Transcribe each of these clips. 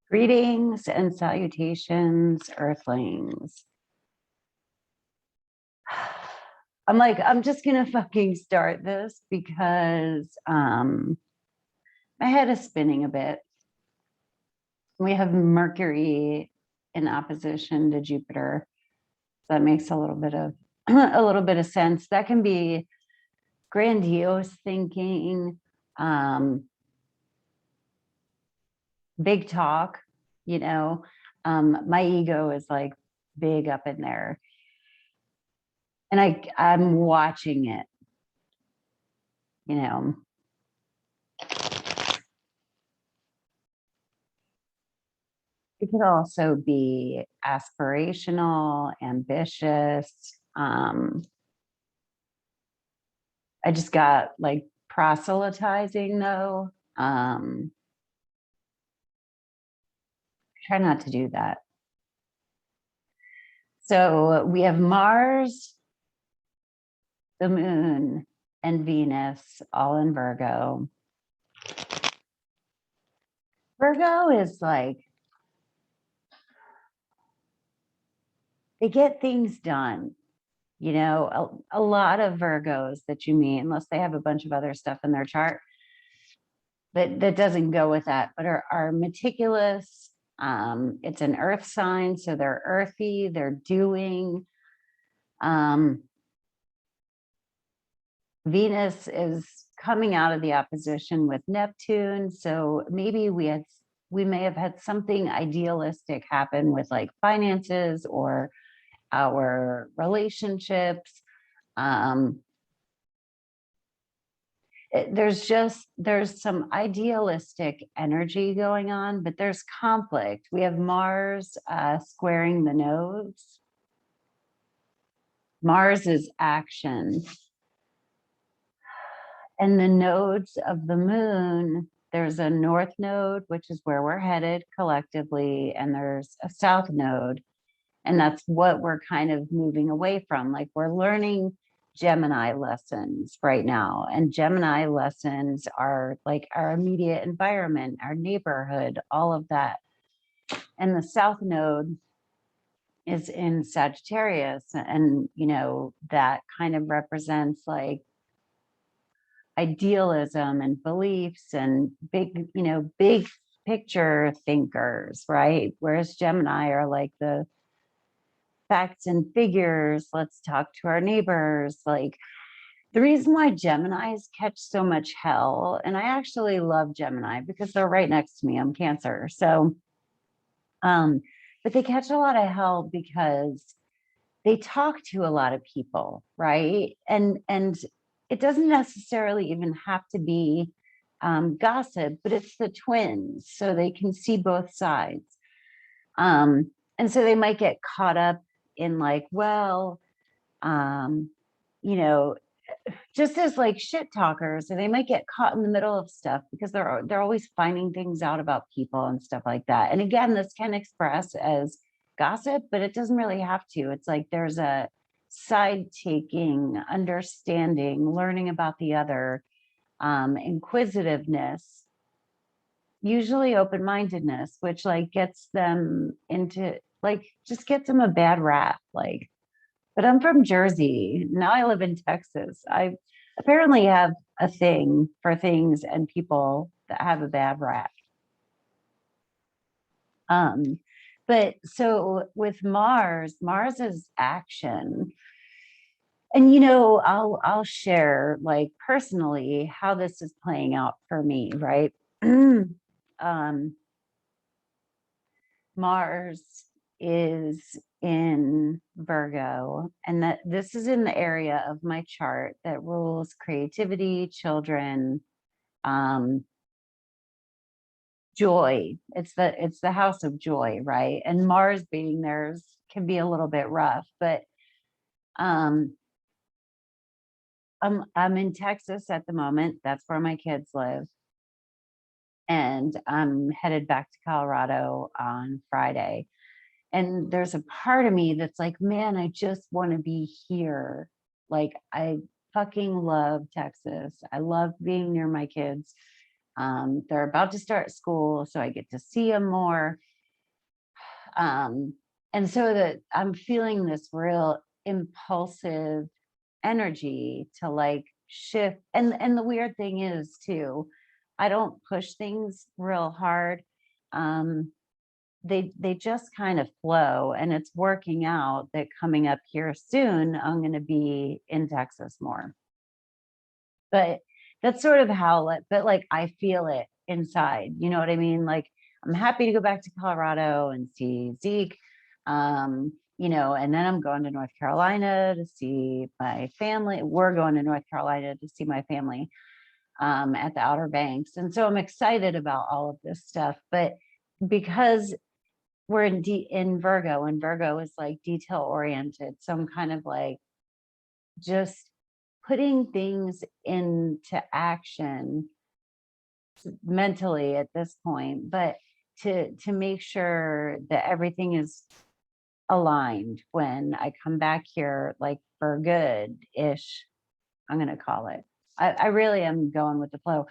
Greetings and salutations, Earthlings. I'm just gonna fucking start this because my head is spinning a bit. We have Mercury in opposition to Jupiter. That makes a little bit of sense. That can be grandiose thinking, big talk, my ego is like big up in there. And I'm watching it, It could also be aspirational, ambitious. I just got like proselytizing though. Try not to do that. So we have Mars, the moon, and Venus all in Virgo. Virgo is like, they get things done. A lot of Virgos that you meet, unless they have a bunch of other stuff in their chart, that doesn't go with that, but are meticulous. It's an earth sign, so they're earthy, they're doing. Venus is coming out of the opposition with Neptune, so maybe we may have had something idealistic happen with like finances or our relationships. There's some idealistic energy going on, but there's conflict. We have Mars squaring the nodes. Mars is action. And the nodes of the moon, there's a north node, which is where we're headed collectively, and there's a south node. And that's what we're kind of moving away from. Like, we're learning Gemini lessons right now. And Gemini lessons are like our immediate environment, our neighborhood, all of that. And the south node is in Sagittarius. And, that kind of represents like idealism and beliefs and big picture thinkers, right? Whereas Gemini are like the facts and figures. Let's talk to our neighbors. Like, the reason why Geminis catch so much hell, and I actually love Gemini because they're right next to me. I'm Cancer. So, but they catch a lot of hell because they talk to a lot of people, right? And it doesn't necessarily even have to be gossip, but it's the twins, so they can see both sides. And so they might get caught up in like, well, just as like shit talkers, and they might get caught in the middle of stuff because they're always finding things out about people and stuff like that. And again, this can express as gossip, but it doesn't really have to. It's like there's a side taking, understanding, learning about the other, inquisitiveness, usually open-mindedness, which like gets them into like, just gets them a bad rap. Like, but I'm from Jersey. Now I live in Texas. I apparently have a thing for things and people that have a bad rap. But so with Mars is action. And I'll share like personally how this is playing out for me, right? Mars is in Virgo, and that this is in the area of my chart that rules creativity, children, joy. It's the house of joy, right? And Mars being there can be a little bit rough, but I'm in Texas at the moment. That's where my kids live. And I'm headed back to Colorado on Friday. And there's a part of me that's like, man, I just want to be here. Like, I fucking love Texas. I love being near my kids. They're about to start school, so I get to see them more. And so that I'm feeling this real impulsive energy to like shift. And the weird thing is too, I don't push things real hard. Um, they just kind of flow, and it's working out that coming up here soon, I'm going to be in Texas more. But that's sort of how, but like I feel it inside, you know what I mean? Like I'm happy to go back to Colorado and see Zeke, you know, and then I'm going to North Carolina to see my family. We're going to North Carolina to see my family at the Outer Banks. And so I'm excited about all of this stuff, but because we're in Virgo, and Virgo is like detail oriented. So I'm kind of like just putting things into action mentally at this point, but to make sure that everything is aligned when I come back here, like for good-ish, I'm going to call it. I really am going with the flow.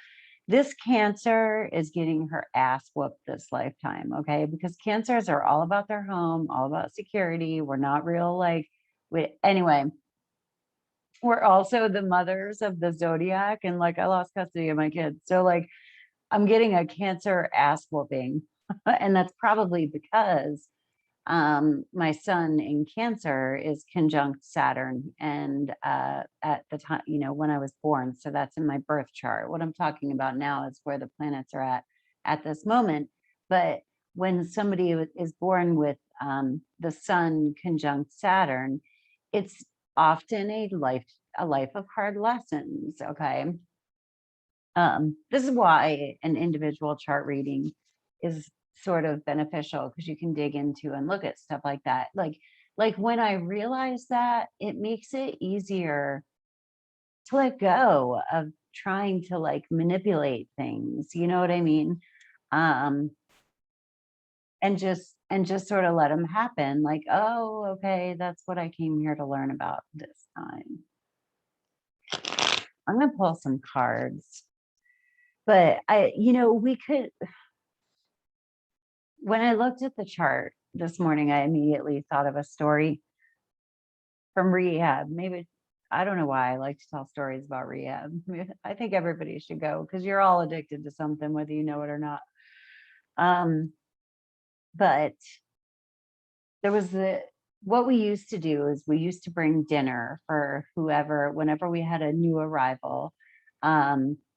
This Cancer is getting her ass whooped this lifetime, okay? Because Cancers are all about their home, all about security. We're not real like, anyway, we're also the mothers of the zodiac, and like I lost custody of my kids. So like I'm getting a Cancer ass whooping. And that's probably because my son in Cancer is conjunct Saturn, and at the time, you know, when I was born. So that's in my birth chart. What I'm talking about now is where the planets are at this moment. But when somebody is born with the sun conjunct Saturn, it's often a life of hard lessons. Okay. This is why an individual chart reading is sort of beneficial, because you can dig into and look at stuff like that. Like when I realize that, it makes it easier to let go of trying to like manipulate things, you know what I mean? And just sort of let them happen. Like, oh, okay, that's what I came here to learn about this time. I'm gonna pull some cards. But you know, when I looked at the chart this morning, I immediately thought of a story from rehab. Maybe, I don't know why I like to tell stories about rehab. I think everybody should go, because you're all addicted to something, whether you know it or not. But there was what we used to do is we used to bring dinner for whoever, whenever we had a new arrival.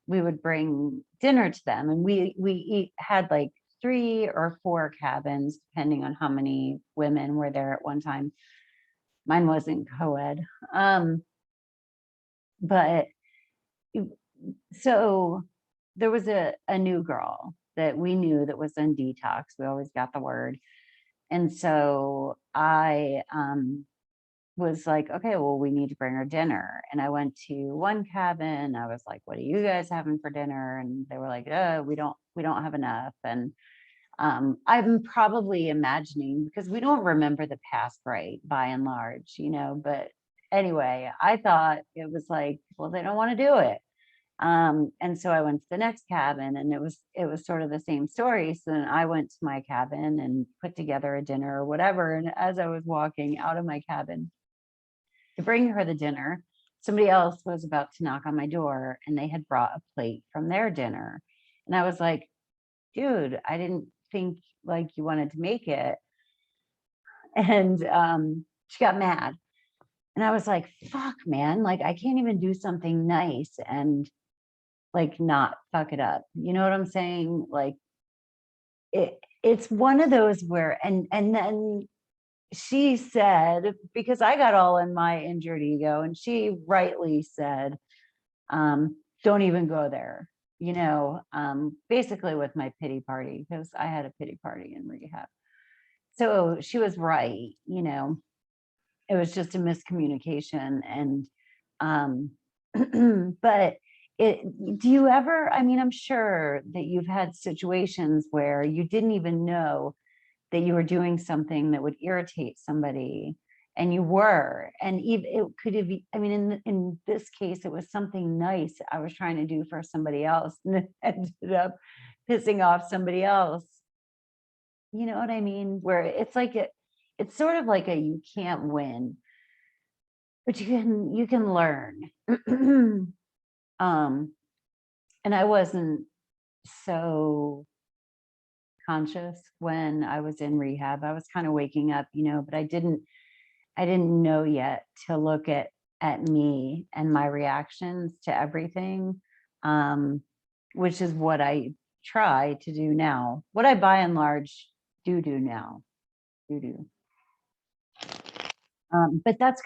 We would bring dinner to them, and we had like 3 or 4 cabins, depending on how many women were there at one time. Mine wasn't co-ed. But so there was a new girl that we knew that was in detox. We always got the word. And so I was like, okay, well, we need to bring her dinner. And I went to one cabin. I was like, what are you guys having for dinner? And they were like, we don't have enough. And I'm probably imagining, because we don't remember the past, right, by and large, you know. But anyway, I thought it was like, well, they don't want to do it. And so I went to the next cabin, and it was sort of the same story. So then I went to my cabin and put together a dinner or whatever. And as I was walking out of my cabin to bring her the dinner, somebody else was about to knock on my door, and they had brought a plate from their dinner. And I was like, dude, I didn't think like you wanted to make it. And she got mad. And I was like, fuck, man, like I can't even do something nice and like not fuck it up. You know what I'm saying? Like it's one of those where, and then she said, because I got all in my injured ego, and she rightly said, don't even go there, you know, basically with my pity party, because I had a pity party in rehab. So she was right, you know, it was just a miscommunication. And but do you ever, I mean, I'm sure that you've had situations where you didn't even know that you were doing something that would irritate somebody, and you were, and even it could have, I mean, in this case, it was something nice I was trying to do for somebody else, and it ended up pissing off somebody else. You know what I mean? Where it's like it's sort of like a you can't win, but you can learn. And I wasn't so conscious when I was in rehab. I was kind of waking up, but I didn't know yet to look at me and my reactions to everything, which is what I try to do now. What I by and large do now. But that's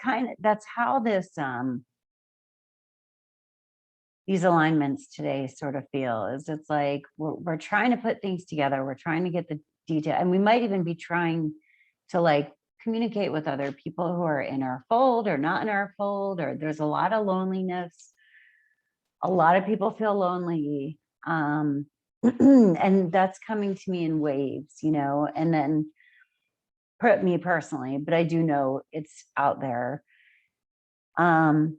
how these alignments today sort of feel. Is it's like we're trying to put things together. We're trying to get the detail, and we might even be trying to like communicate with other people who are in our fold or not in our fold, or there's a lot of loneliness. A lot of people feel lonely. And that's coming to me in waves, and then me personally, but I do know it's out there. And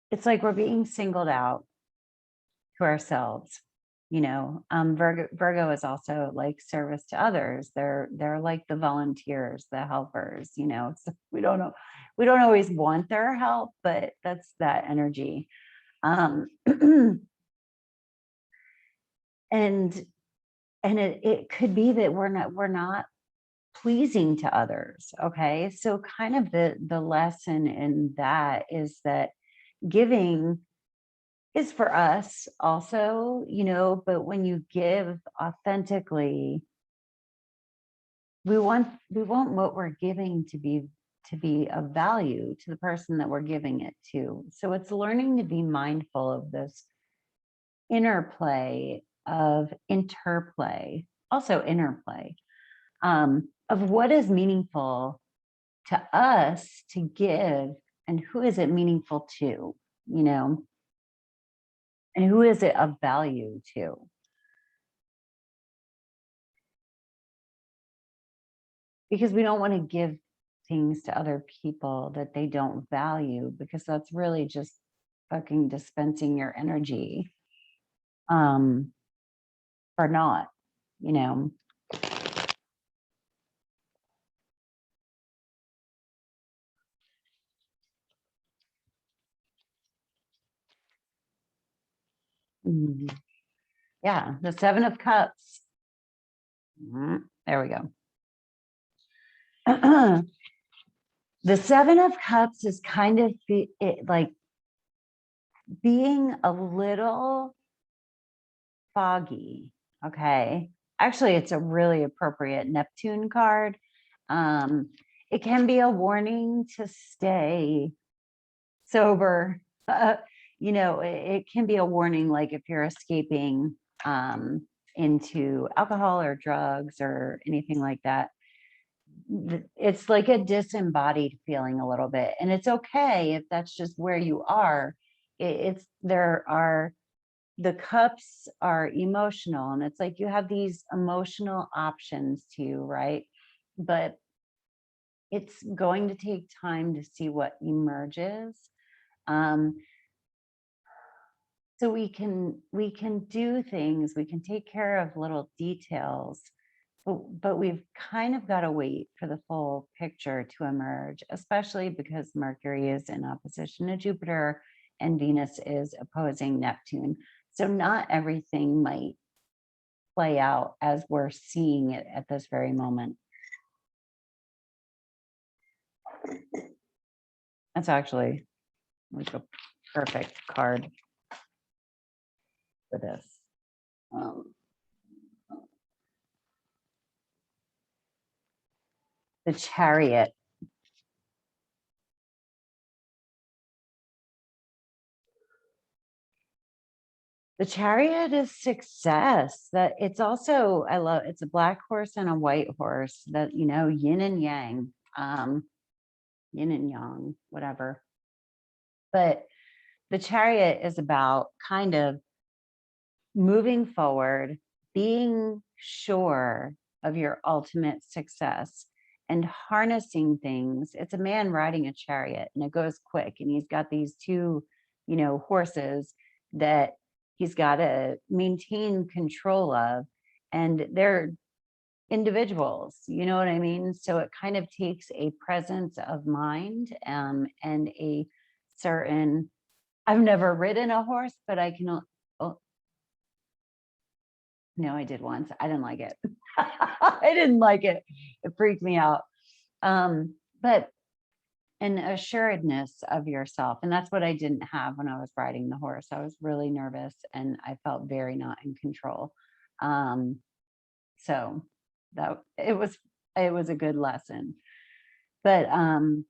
it's like we're being singled out to ourselves. Virgo is also like service to others. They're like the volunteers, the helpers, so we don't always want their help, but that's that energy. And it could be that we're not pleasing to others. Okay. So kind of the lesson in that is that giving is for us also, but when you give authentically, we want what we're giving to be of value to the person that we're giving it to. So it's learning to be mindful of this interplay of interplay, also interplay, of what is meaningful to us to give and who is it meaningful to, and who is it of value to. Because we don't want to give things to other people that they don't value, because that's really just fucking dispensing your energy or not, Yeah, the 7 of Cups. There we go. The 7 of Cups is kind of like being a little foggy. Okay. Actually, it's a really appropriate Neptune card. It can be a warning to stay sober. It can be a warning, like if you're escaping into alcohol or drugs or anything like that. It's like a disembodied feeling a little bit, and it's okay if that's just where you are. The cups are emotional, and it's like you have these emotional options to you, right? But it's going to take time to see what emerges. So we can do things, we can take care of little details, but we've kind of got to wait for the full picture to emerge, especially because Mercury is in opposition to Jupiter and Venus is opposing Neptune. So not everything might play out as we're seeing it at this very moment. That's actually like a perfect card for this. The Chariot. The Chariot is success. That it's also, it's a black horse and a white horse, that, yin and yang, yin and yang, whatever. But the Chariot is about kind of moving forward, being sure of your ultimate success and harnessing things. It's a man riding a chariot and it goes quick, and he's got these two, horses that he's got to maintain control of, and they're individuals, you know what I mean? So it kind of takes a presence of mind, and a certain, I've never ridden a horse, but I can, oh, no, I did once. I didn't like it. I didn't like it. It freaked me out. But an assuredness of yourself. And that's what I didn't have when I was riding the horse. I was really nervous and I felt very not in control. So that it was a good lesson. But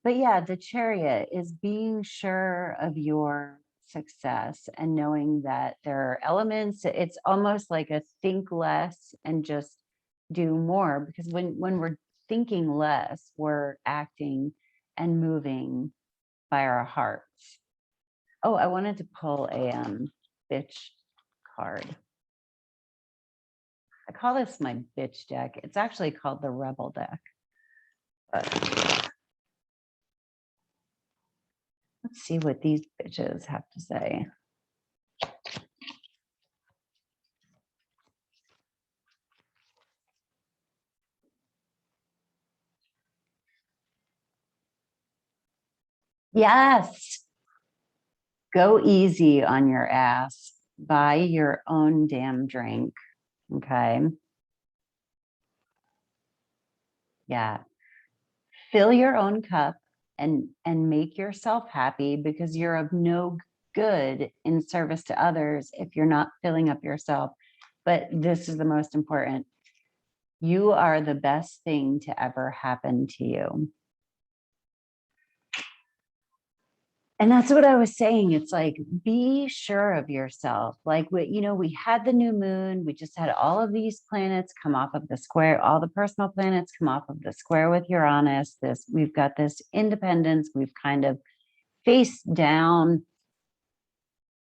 yeah, the chariot is being sure of your success and knowing that there are elements. It's almost like a think less and just do more, because when we're thinking less, we're acting and moving by our hearts. Oh, I wanted to pull a bitch card. I call this my bitch deck. It's actually called the Rebel deck. But let's see what these bitches have to say. Yes. Go easy on your ass. Buy your own damn drink. Okay. Yeah. Fill your own cup and make yourself happy, because you're of no good in service to others if you're not filling up yourself. But this is the most important. You are the best thing to ever happen to you. And that's what I was saying. It's like, be sure of yourself. Like, we had the new moon. We just had all of these planets come off of the square. All the personal planets come off of the square with Uranus. We've got this independence. We've kind of faced down,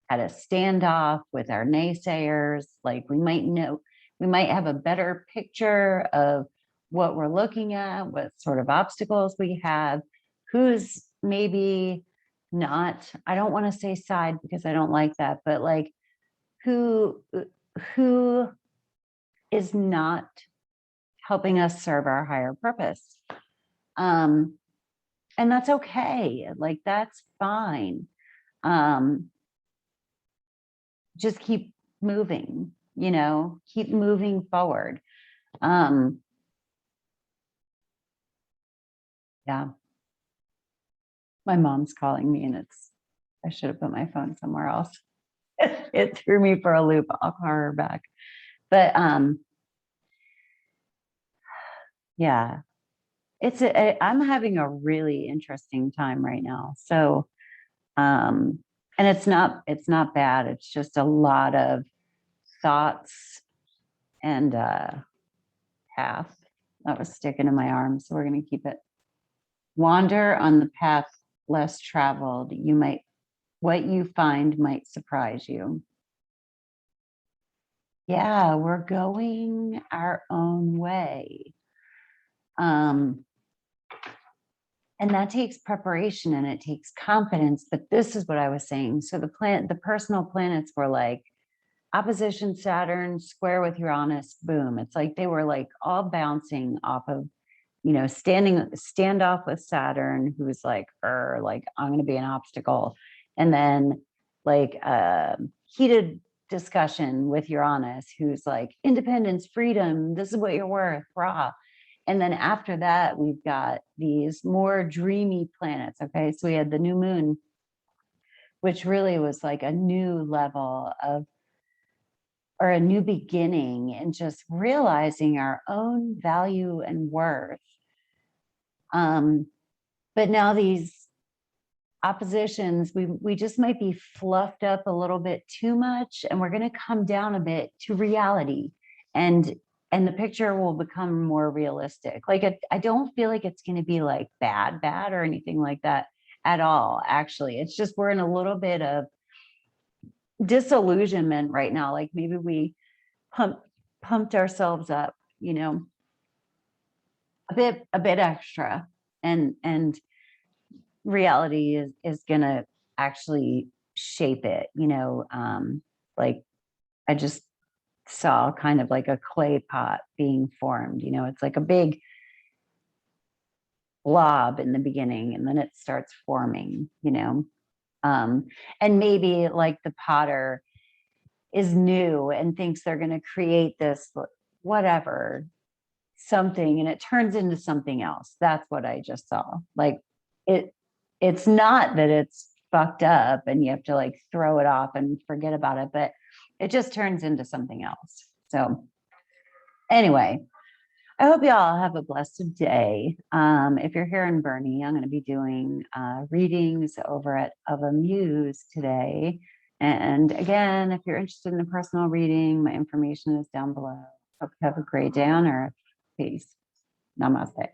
had a standoff with our naysayers. Like, we might have a better picture of what we're looking at, what sort of obstacles we have, who's maybe not, I don't want to say side because I don't like that, but like who is not helping us serve our higher purpose. And that's okay. Like, that's fine. Just keep moving, keep moving forward. Yeah. My mom's calling me, and I should have put my phone somewhere else. It threw me for a loop. I'll call her back. But yeah, I'm having a really interesting time right now. So and it's not bad. It's just a lot of thoughts and path that was sticking in my arm. So we're going to keep it. Wander on the path less traveled. What you find might surprise you. Yeah, we're going our own way. And that takes preparation and it takes confidence. But this is what I was saying. So the personal planets were like opposition Saturn, square with Uranus, boom. It's like they were like all bouncing off of, standoff with Saturn, who's like, I'm going to be an obstacle. And then like heated discussion with Uranus, who's like independence, freedom, this is what you're worth, rah. And then after that, we've got these more dreamy planets. Okay. So we had the new moon, which really was like a new level of, or a new beginning, and just realizing our own value and worth. But now these oppositions, we just might be fluffed up a little bit too much, and we're going to come down a bit to reality, and the picture will become more realistic. Like, I don't feel like it's going to be like bad or anything like that at all. Actually, it's just we're in a little bit of disillusionment right now. Like maybe we pumped ourselves up, a bit extra, and reality is gonna actually shape it, like I just saw kind of like a clay pot being formed, it's like a big blob in the beginning and then it starts forming, and maybe like the potter is new and thinks they're going to create this whatever something and it turns into something else. That's what I just saw. Like it's not that it's fucked up and you have to like throw it off and forget about it, but it just turns into something else. So anyway, I hope you all have a blessed day. If you're here in Bernie, I'm going to be doing readings over at Of a Muse today. And again, if you're interested in a personal reading, my information is down below. Hope you have a great day on earth. Peace. Namaste.